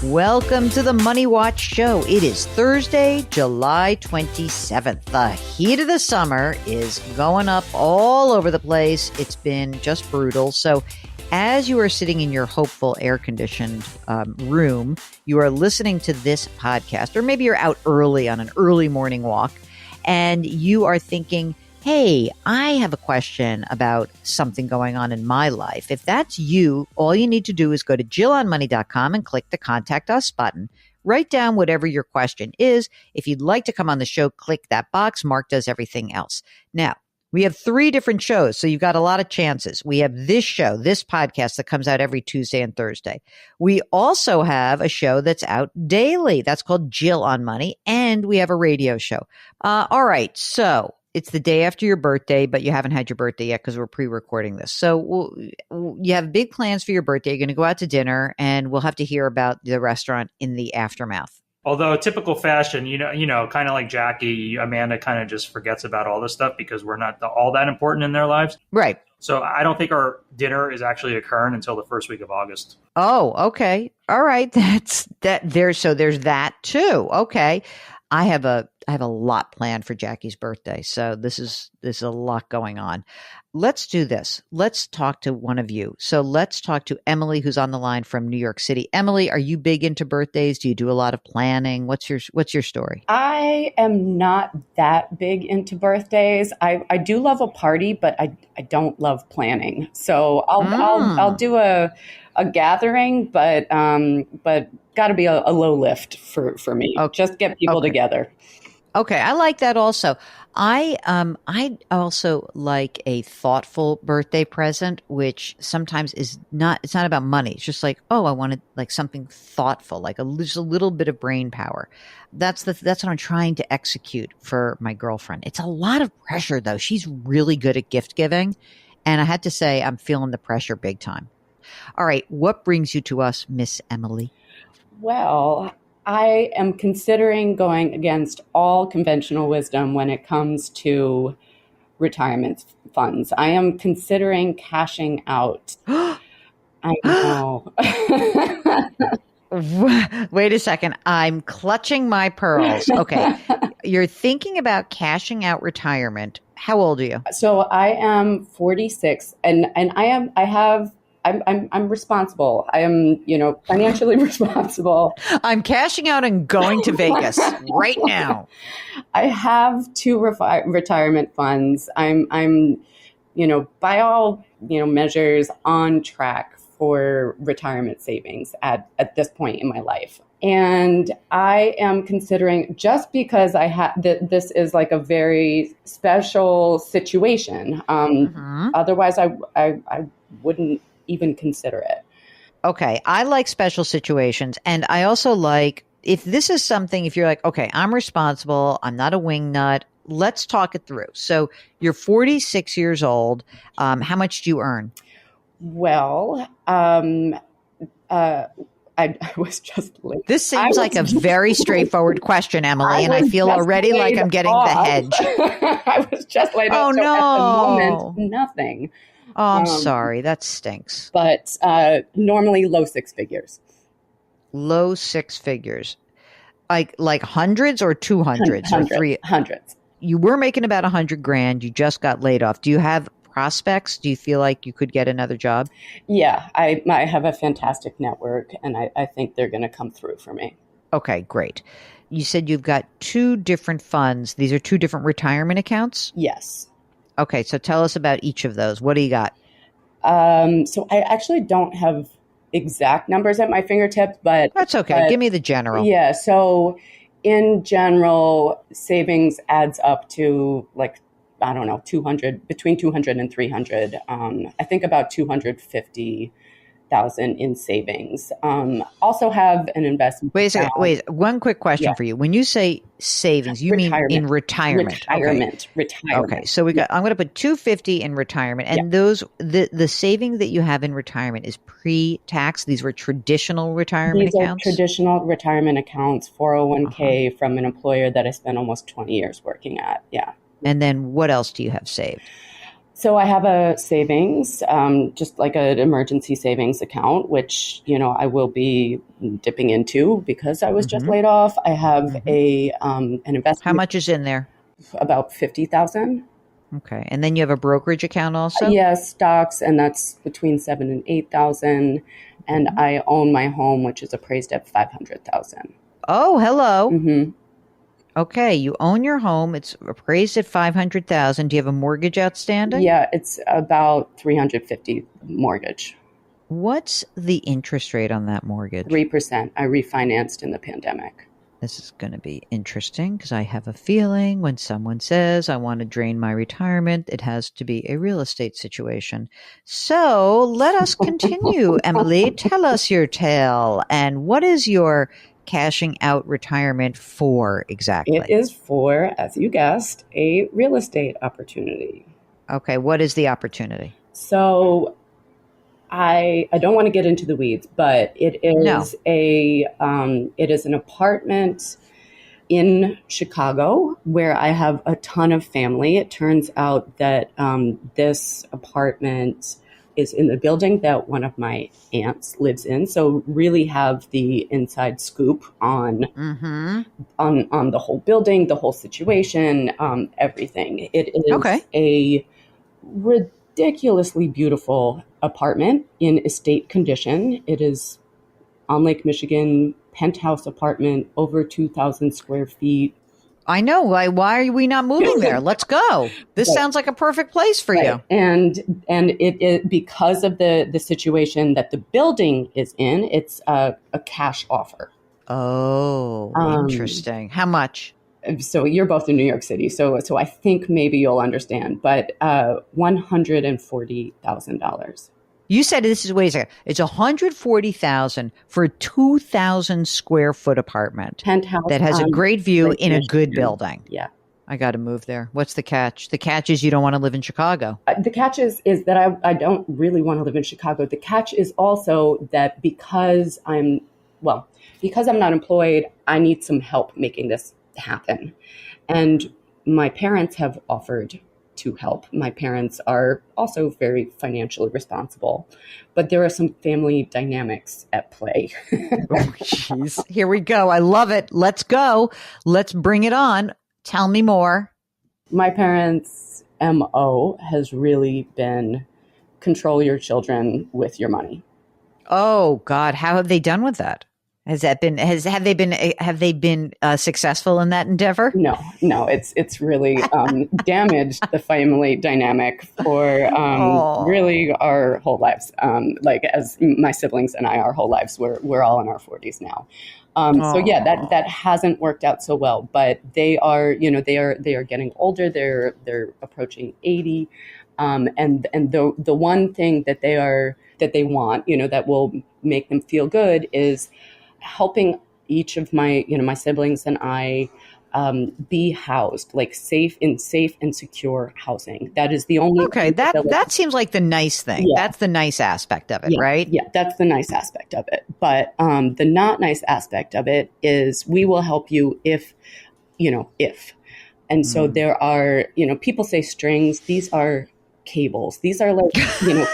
Welcome to the Money Watch Show. It is Thursday, July 27th. The heat of the summer is going up all over the place. It's been just brutal. So as you are sitting in your hopeful air-conditioned room, you are listening to this podcast, or maybe you're out early on an early morning walk, and you are thinking, hey, I have a question about something going on in my life. If that's you, all you need to do is go to JillOnMoney.com and click the Contact Us button. Write down whatever your question is. If you'd like to come on the show, click that box. Mark does everything else. Now, we have 3 different shows, so you've got a lot of chances. We have this show, this podcast that comes out every Tuesday and Thursday. We also have a show that's out daily. That's called Jill on Money, and we have a radio show. All right, so it's the day after your birthday, but you haven't had your birthday yet because we're pre-recording this. So you have big plans for your birthday. You're going to go out to dinner, and we'll have to hear about the restaurant in the aftermath. Although typical fashion, kind of like Jackie, Amanda kind of just forgets about all this stuff because we're not all that important in their lives. Right. So I don't think our dinner is actually occurring until the first week of August. Oh, okay. All right. There's that too. Okay. I have a lot planned for Jackie's birthday. So this is a lot going on. Let's do this. Let's talk to one of you. So let's talk to Emily, who's on the line from New York City. Emily, are you big into birthdays? Do you do a lot of planning? What's your story? I am not that big into birthdays. I do love a party, but I don't love planning. So I'll do a gathering, but got to be a low lift for me. Okay. Just get people together. Okay, I like that also. I also like a thoughtful birthday present, which sometimes it's not about money. It's just like, oh, I wanted like something thoughtful, like just a little bit of brain power. That's what I'm trying to execute for my girlfriend. It's a lot of pressure though. She's really good at gift giving, and I had to say I'm feeling the pressure big time. All right, what brings you to us, Miss Emily? Well, I am considering going against all conventional wisdom when it comes to retirement funds. I am considering cashing out. I know. Wait a second. I'm clutching my pearls. Okay. You're thinking about cashing out retirement. How old are you? So I am 46 and I'm responsible. I am, financially responsible. I'm cashing out and going to Vegas right now. I have 2 retirement funds. I'm, by all, measures on track for retirement savings at this point in my life. And I am considering, just because I have this is like a very special situation. Otherwise I wouldn't even consider it. Okay. I like special situations. And I also like, if this is something, if you're like, okay, I'm responsible, I'm not a wing nut, let's talk it through. So you're 46 years old. How much do you earn? Well, I was just late. This seems like a very straightforward question, Emily, and I feel already like I'm getting the hedge. I was just laid off. Oh, no. At the moment, nothing. Oh, I'm sorry. That stinks. But normally low 6 figures. Low 6 figures. Like hundreds or 200s or three? Hundreds. You were making about $100,000. You just got laid off. Do you have prospects? Do you feel like you could get another job? Yeah, I have a fantastic network, and I think they're going to come through for me. Okay, great. You said you've got 2 different funds. These are 2 different retirement accounts? Yes. Okay, so tell us about each of those. What do you got? So I actually don't have exact numbers at my fingertips, but that's okay. Give me the general. Yeah. So in general, savings adds up to between 200 and 300. I think about 250,000 in savings. Also have an investment. Wait a second. Wait, one quick question for you. When you say savings, you mean in retirement? Retirement. Okay. So I'm going to put 250 in retirement, and those the savings that you have in retirement is pre-tax. These were traditional retirement accounts. These are traditional retirement accounts, 401k from an employer that I spent almost 20 years working at. Yeah. And then what else do you have saved? So I have a savings, just like an emergency savings account, which, I will be dipping into because I was just laid off. I have an investment. How much is in there? About 50,000. Okay. And then you have a brokerage account also? Yes, stocks, and that's between 7 and 8,000. And I own my home, which is appraised at 500,000. Oh, hello. Mm-hmm. Okay, you own your home. It's appraised at 500,000. Do you have a mortgage outstanding? Yeah, it's about 350 mortgage. What's the interest rate on that mortgage? 3%. I refinanced in the pandemic. This is going to be interesting because I have a feeling when someone says, I want to drain my retirement, it has to be a real estate situation. So let us continue. Emily, tell us your tale. And what is your cashing out retirement for exactly? It is for, as you guessed, a real estate opportunity. Okay, what is the opportunity? So I don't want to get into the weeds, but it is it is an apartment in Chicago where I have a ton of family. It turns out that this apartment is in the building that one of my aunts lives in. So really have the inside scoop on the whole building, the whole situation, everything. It is a ridiculously beautiful apartment in estate condition. It is on Lake Michigan, penthouse apartment, over 2,000 square feet. I know. Why are we not moving there? Let's go. This sounds like a perfect place for you. And it because of the situation that the building is in, it's a cash offer. Oh, interesting. How much? So you're both in New York City, so I think maybe you'll understand. But $140,000. You said this is, wait a second, it's $140,000 for a 2,000 square foot apartment Penthouse that has a great view in a good building. Yeah. I got to move there. What's the catch? The catch is you don't want to live in Chicago. The catch is that I don't really want to live in Chicago. The catch is also that because I'm not employed, I need some help making this happen. And my parents have offered to help. My parents are also very financially responsible, but there are some family dynamics at play. Oh, jeez. Here we go. I love it. Let's go. Let's bring it on. Tell me more. My parents' MO has really been control your children with your money. Oh God. How have they done with that? Have they been successful in that endeavor? No, it's really damaged the family dynamic for really our whole lives. Like as my siblings and I, our whole lives, we're all in our 40s now. So yeah, that hasn't worked out so well. But they are getting older. They're approaching 80, and the one thing that they want, that will make them feel good is helping each of my siblings and I be housed, like safe and secure housing. That is the only. Okay, that seems like the nice thing. Yeah. That's the nice aspect of it, right? Yeah, that's the nice aspect of it. But the not nice aspect of it is we will help you if. And so there are, people say strings. These are cables. These are like,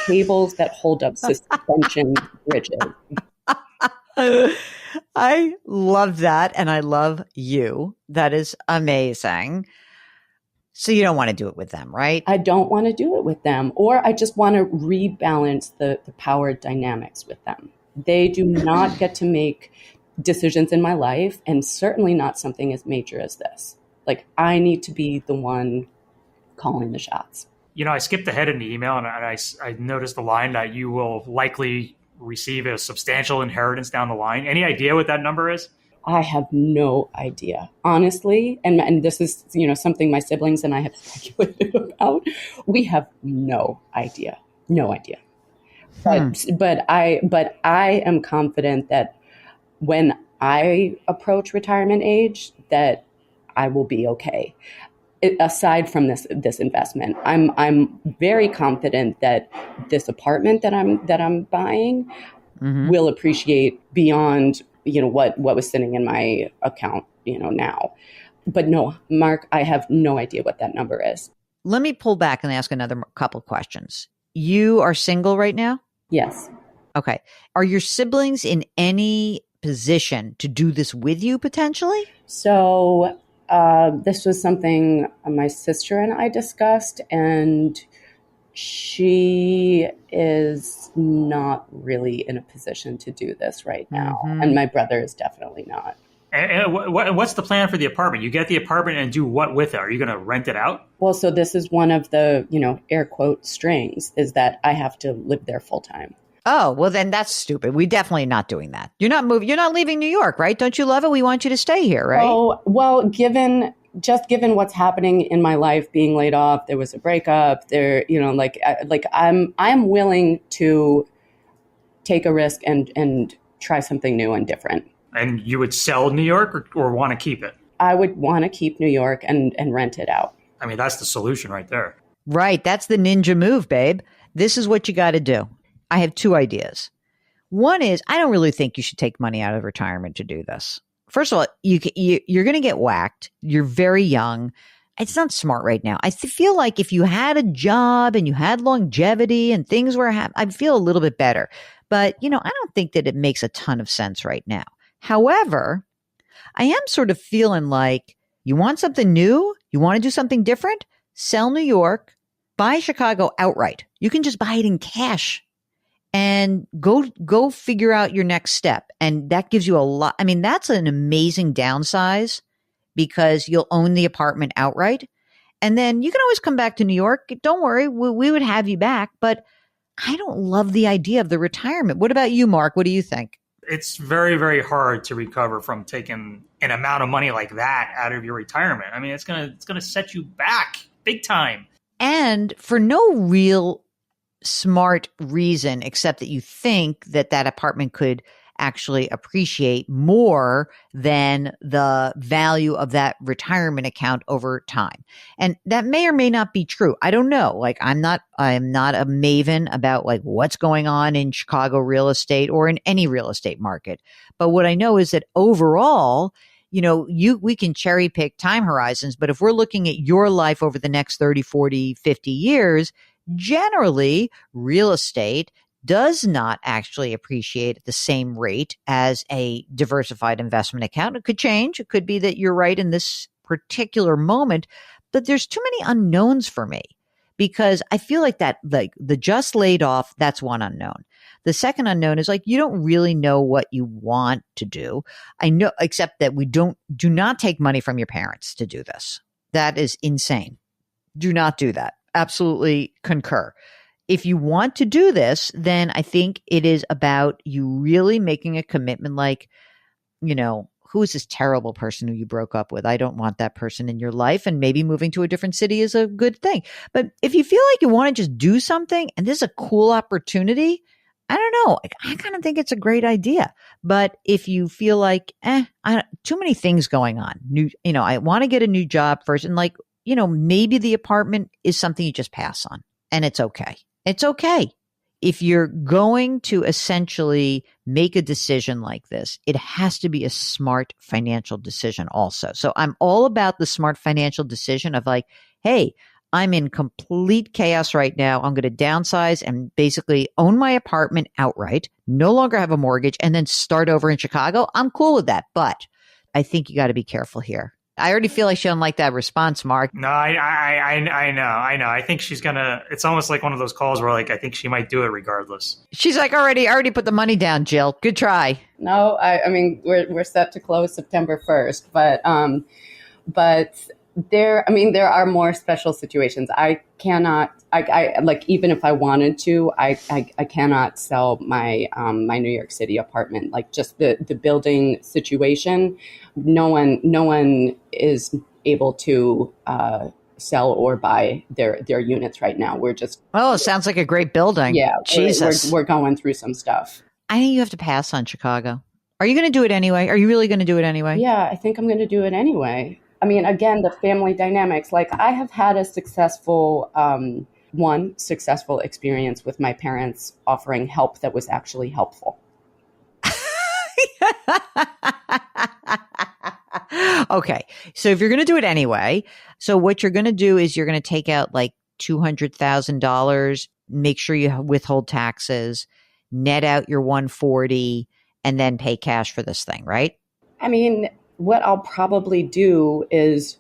cables that hold up suspension bridges. I love that. And I love you. That is amazing. So you don't want to do it with them, right? I don't want to do it with them. Or I just want to rebalance the power dynamics with them. They do not get to make decisions in my life, and certainly not something as major as this. Like, I need to be the one calling the shots. I skipped ahead in the email and I noticed the line that you will likely receive a substantial inheritance down the line. Any idea what that number is? I have no idea, honestly. And this is, something my siblings and I have speculated about. We have no idea. No idea. But I am confident that when I approach retirement age, that I will be okay. Aside from this investment, I'm very confident that this apartment that I'm buying will appreciate beyond what was sitting in my account now. But no, Mark, I have no idea what that number is. let me pull back and ask another couple questions. You are single right now? Yes. Okay. Are your siblings in any position to do this with you potentially? So this was something my sister and I discussed, and she is not really in a position to do this right now. Mhm. And my brother is definitely not. And what's the plan for the apartment? You get the apartment and do what with it? Are you going to rent it out? Well, so this is one of the, air quote strings, is that I have to live there full time. Oh, well, then that's stupid. We're definitely not doing that. You're not moving. You're not leaving New York, right? Don't you love it? We want you to stay here, right? Oh, well, given what's happening in my life, being laid off, there was a breakup, I'm willing to take a risk and try something new and different. And you would sell New York or want to keep it? I would want to keep New York and rent it out. I mean, that's the solution right there. Right. That's the ninja move, babe. This is what you got to do. I have two ideas. One is I don't really think you should take money out of retirement to do this. First of all, you're going to get whacked. You're very young. It's not smart right now. I feel like if you had a job and you had longevity and things were, I'd feel a little bit better. But, I don't think that it makes a ton of sense right now. However, I am sort of feeling like you want something new, you want to do something different, sell New York, buy Chicago outright. You can just buy it in cash and go figure out your next step. And that gives you a lot. I mean, that's an amazing downsize because you'll own the apartment outright. And then you can always come back to New York. Don't worry, we would have you back. But I don't love the idea of the retirement. What about you, Mark? What do you think? It's very, very hard to recover from taking an amount of money like that out of your retirement. I mean, it's gonna set you back big time. And for no real smart reason, except that you think that apartment could actually appreciate more than the value of that retirement account over time. And that may or may not be true. I don't know. Like I am not a maven about like what's going on in Chicago real estate or in any real estate market. But what I know is that overall, we can cherry pick time horizons, but if we're looking at your life over the next 30, 40, 50 years, generally real estate does not actually appreciate at the same rate as a diversified investment account. It could change. It could be that you're right in this particular moment, but there's too many unknowns for me because I feel like that, like the just laid off, that's one unknown. The second unknown is like, you don't really know what you want to do. I know, except that do not take money from your parents to do this. That is insane. Do not do that. Absolutely concur. If you want to do this, then I think it is about you really making a commitment like, who is this terrible person who you broke up with? I don't want that person in your life. And maybe moving to a different city is a good thing. But if you feel like you want to just do something and this is a cool opportunity, I don't know. I kind of think it's a great idea. But if you feel like, too many things going on, I want to get a new job first. And maybe the apartment is something you just pass on and it's okay. It's okay. If you're going to essentially make a decision like this, it has to be a smart financial decision also. So I'm all about the smart financial decision of like, hey, I'm in complete chaos right now. I'm going to downsize and basically own my apartment outright, no longer have a mortgage, and then start over in Chicago. I'm cool with that. But I think you got to be careful here. I already feel like she don't like that response, Mark. No, I know. I think she's gonna. It's almost like one of those calls where like I think she might do it regardless. She's like, already put the money down, Jill. Good try. No, I mean we're set to close September 1st, but there are more special situations. I cannot. I like even if I wanted to, I cannot sell my my New York City apartment. Like just the building situation, no one is able to sell or buy their units right now. We're just it sounds like a great building. Yeah, Jesus, we're going through some stuff. I think you have to pass on Chicago. Are you going to do it anyway? Are you really going to do it anyway? Yeah, I think I'm going to do it anyway. I mean, again, the family dynamics. Like I have had a successful experience with my parents offering help that was actually helpful. Okay. So if you're going to do it anyway, so what you're going to do is you're going to take out like $200,000, make sure you withhold taxes, net out your 140, and then pay cash for this thing, right? I mean, what I'll probably do is,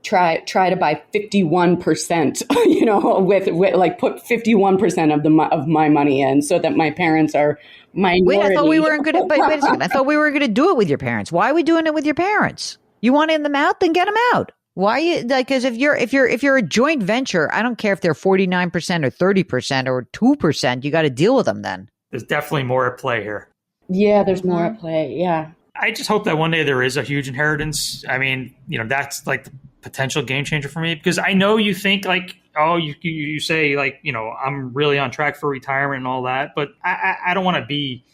try to buy 51%, with like put 51% of my money in so that my parents are minority. Wait, I thought we weren't going to, wait a second. I thought we were going to do it with your parents. Why are we doing it with your parents? You want in them out? Then get them out. Why? Because if you're a joint venture, I don't care if they're 49% or 30% or 2%, you got to deal with them then. There's definitely more at play here. Yeah, there's more at play. Yeah. I just hope that one day there is a huge inheritance. I mean, that's like the potential game changer for me, because I know you think like, oh, you say like, I'm really on track for retirement and all that, but I don't want to be,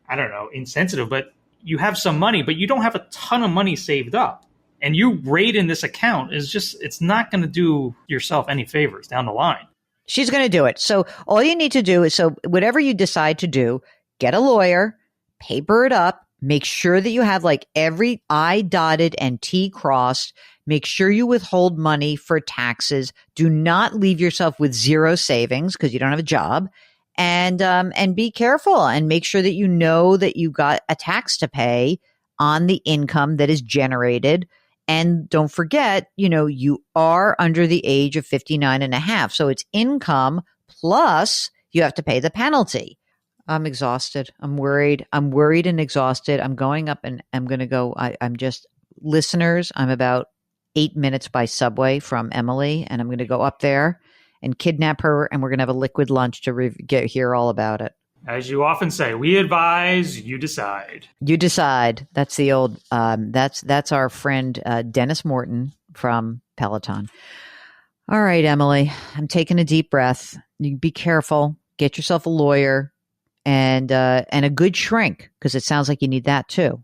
I don't know, insensitive, but you have some money, but you don't have a ton of money saved up. And you rate in this account is just, it's not going to do yourself any favors down the line. She's going to do it. So all you need to do is, so whatever you decide to do, get a lawyer, paper it up, make sure that you have like every I dotted and T crossed. Make sure you withhold money for taxes. Do not leave yourself with zero savings because you don't have a job. And be careful and make sure that you know that you got a tax to pay on the income that is generated. And don't forget, you are under the age of 59 and a half. So it's income plus you have to pay the penalty. I'm exhausted. I'm worried. I'm worried and exhausted. I'm going up and I'm going to go. I'm just, listeners, I'm about 8 minutes by subway from Emily, and I'm going to go up there and kidnap her, and we're going to have a liquid lunch to hear all about it. As you often say, we advise, you decide. You decide. That's the old, that's our friend Dennis Morton from Peloton. All right, Emily, I'm taking a deep breath. You be careful. Get yourself a lawyer and a good shrink, because it sounds like you need that too.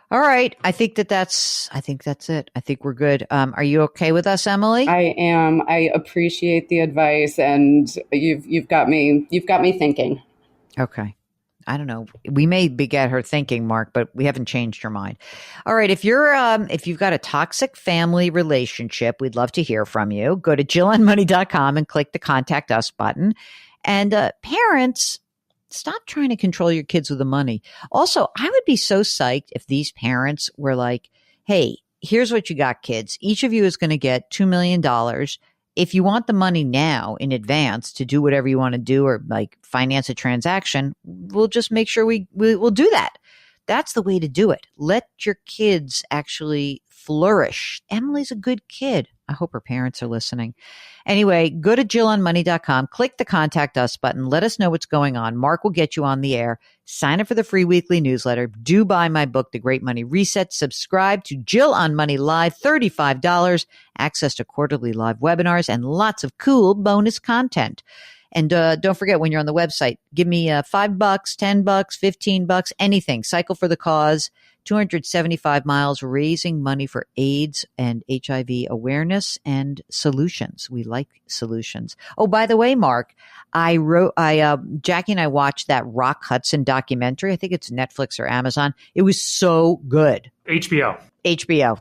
All right. I think that's it. I think we're good. Are you okay with us, Emily? I am. I appreciate the advice, and you've got me thinking. Okay. I don't know. We may get her thinking, Mark, but we haven't changed her mind. All right. If you've got a toxic family relationship, we'd love to hear from you. Go to JillOnMoney.com and click the Contact Us button. And parents, stop trying to control your kids with the money. Also, I would be so psyched if these parents were like, hey, here's what you got, kids. Each of you is going to get $2 million. If you want the money now in advance to do whatever you want to do or like finance a transaction, we'll just make sure we'll do that. That's the way to do it. Let your kids actually flourish. Emily's a good kid. I hope her parents are listening. Anyway, go to JillOnMoney.com, click the Contact Us button. Let us know what's going on. Mark will get you on the air. Sign up for the free weekly newsletter. Do buy my book, The Great Money Reset. Subscribe to Jill on Money Live, $35, access to quarterly live webinars, and lots of cool bonus content. And don't forget, when you're on the website, give me $5, $10, $15, anything. Cycle for the Cause. 275 miles raising money for AIDS and HIV awareness and solutions. We like solutions. Oh, by the way, Mark, Jackie and I watched that Rock Hudson documentary. I think it's Netflix or Amazon. It was so good. HBO.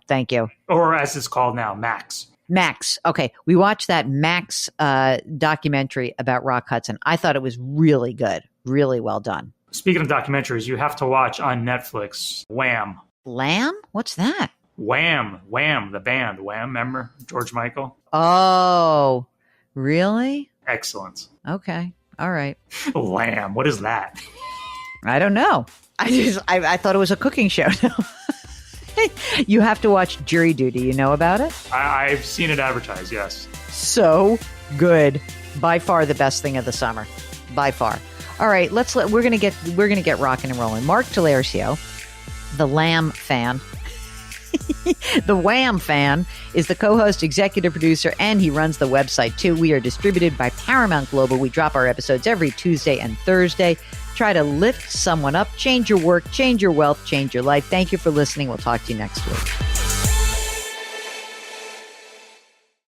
Thank you. Or as it's called now, Max. Okay. We watched that Max documentary about Rock Hudson. I thought it was really good. Really well done. Speaking of documentaries, you have to watch on Netflix Wham. Lamb? What's that? Wham, the band. Wham, remember? George Michael. Oh, really? Excellent. Okay. All right. Lamb, what is that? I don't know. I thought it was a cooking show. You have to watch Jury Duty. You know about it? I've seen it advertised, yes. So good. By far the best thing of the summer. By far. All right, we're gonna get rocking and rolling. Mark Talercio, the Lamb fan, the Wham fan, is the co-host, executive producer, and he runs the website too. We are distributed by Paramount Global. We drop our episodes every Tuesday and Thursday. Try to lift someone up, change your work, change your wealth, change your life. Thank you for listening. We'll talk to you next week.